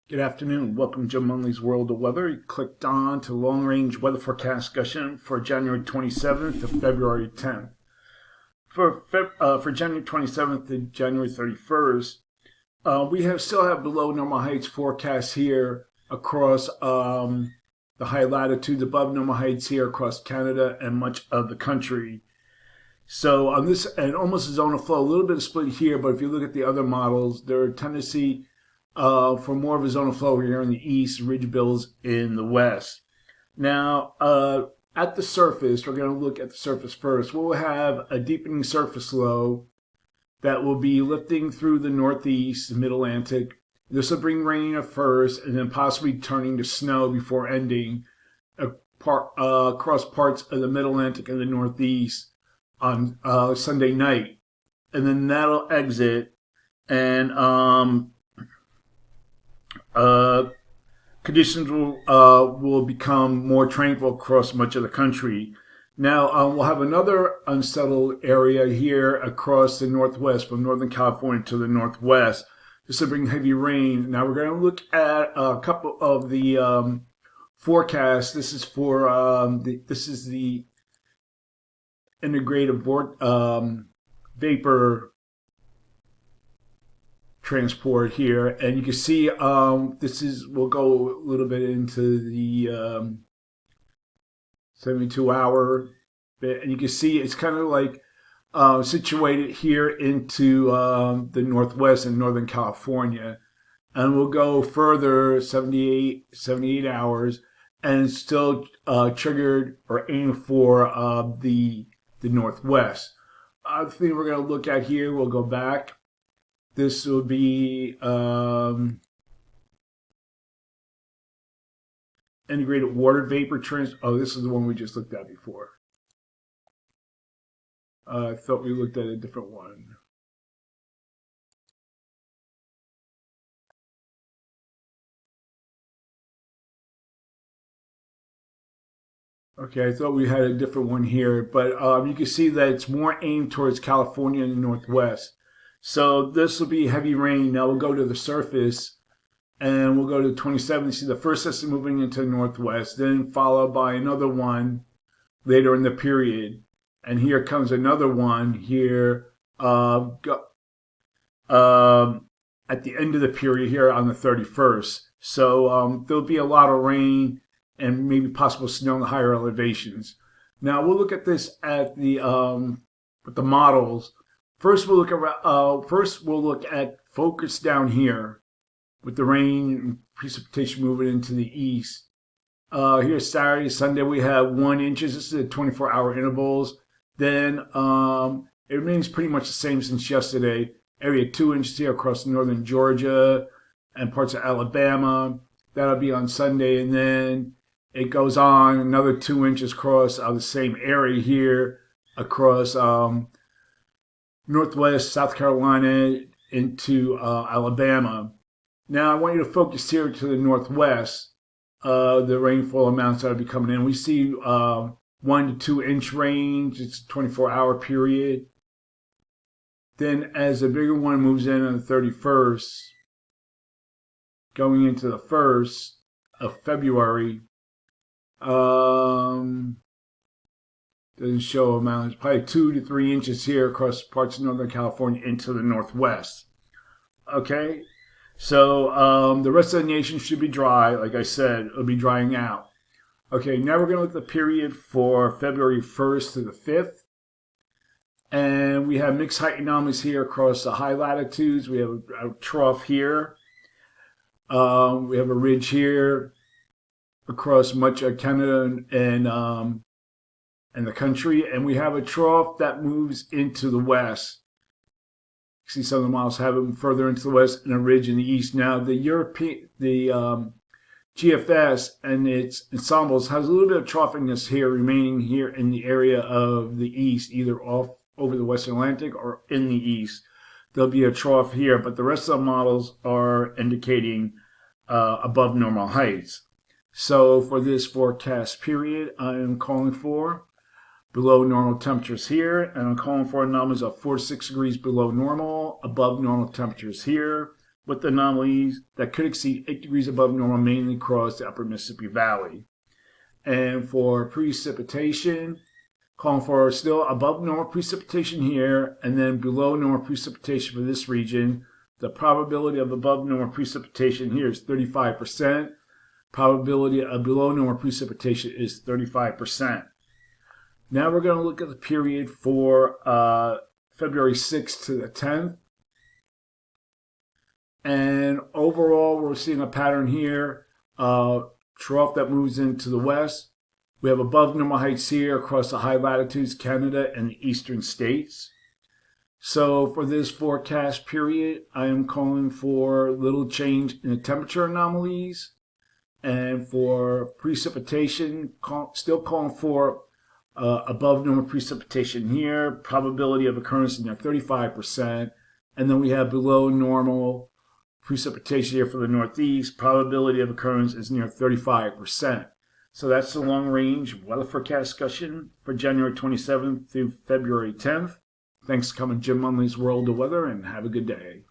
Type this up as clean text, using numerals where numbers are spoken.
Good afternoon. Welcome to Jim Munley's World of Weather. You clicked on to long-range weather forecast discussion for January 27th to February 10th. For January 27th to January 31st, we still have below normal heights forecast here across the high latitudes, above normal heights here across Canada and much of the country. So on this, and almost a zone of flow, a little bit of split here, but if you look at the other models, there are a tendency for more of a zone of flow here in the east, ridge bills in the west. Now, at the surface, we're going to look at the surface first. We'll have a deepening surface low that will be lifting through the northeast, the mid-Atlantic. This will bring rain at first, and then possibly turning to snow before ending across parts of the mid-Atlantic and the northeast on Sunday night. And then that'll exit, and conditions will become more tranquil across much of the country. Now, we'll have another unsettled area here across the northwest, from Northern California to the northwest. This will bring heavy rain. Now, we're going to look at a couple of the forecasts. This is for the integrated vapor transport here, and you can see we'll go a little bit into the 72-hour bit, and you can see it's kind of like situated here into the northwest and Northern California, and we'll go further 78 hours, and it's still triggered or aimed for the northwest. The thing we're going to look at here, we'll go back. This will be integrated water vapor transport. Oh, this is the one we just looked at before. I thought we looked at a different one. Okay, I thought we had a different one here, but you can see that it's more aimed towards California and the northwest. So this will be heavy rain. Now we'll go to the surface, and we'll go to the 27th. See the first system moving into the northwest, then followed by another one later in the period. And here comes another one here at the end of the period here on the 31st. So there'll be a lot of rain and maybe possible snow in the higher elevations. Now we'll look at this at the with the models. First, we'll look at focus down here with the rain and precipitation moving into the east. Here's Saturday, Sunday, we have 1 inch. This is at 24-hour intervals. Then it remains pretty much the same since yesterday. Area 2 inches here across northern Georgia and parts of Alabama. That'll be on Sunday, and then it goes on another 2 inches across the same area here across northwest South Carolina into Alabama. Now I want you to focus here to the northwest. The rainfall amounts that will be coming in. We see 1 to 2 inch range. It's a 24-hour period. Then as the bigger one moves in on the 31st, going into the 1st of February, doesn't show amounts. Probably 2 to 3 inches here across parts of Northern California into the northwest. Okay, so the rest of the nation should be dry. Like I said, it'll be drying out. Okay, now we're going to look at the period for February 1st to the 5th. And we have mixed height anomalies here across the high latitudes. We have a trough here. We have a ridge here across much of Canada and the country, and we have a trough that moves into the west. You see some of the models have it further into the west and a ridge in the east. Now the GFS and its ensembles has a little bit of troughiness here remaining here in the area of the east, either off over the Western Atlantic or in the east. There'll be a trough here, but the rest of the models are indicating above normal heights. So for this forecast period, I am calling for below normal temperatures here, and I'm calling for anomalies of 4 to 6 degrees below normal, above normal temperatures here, with anomalies that could exceed 8 degrees above normal mainly across the upper Mississippi Valley. And for precipitation, calling for still above normal precipitation here, and then below normal precipitation for this region. The probability of above normal precipitation here is 35%. Probability of below normal precipitation is 35%. Now we're going to look at the period for February 6th to the 10th. And overall, we're seeing a pattern here. Trough that moves into the west. We have above normal heights here across the high latitudes, Canada and the eastern states. So for this forecast period, I am calling for little change in the temperature anomalies. And for precipitation, still calling for above normal precipitation here. Probability of occurrence is near 35%. And then we have below normal precipitation here for the Northeast. Probability of occurrence is near 35%. So that's the long-range weather forecast discussion for January 27th through February 10th. Thanks for coming to Jim Munley's World of Weather, and have a good day.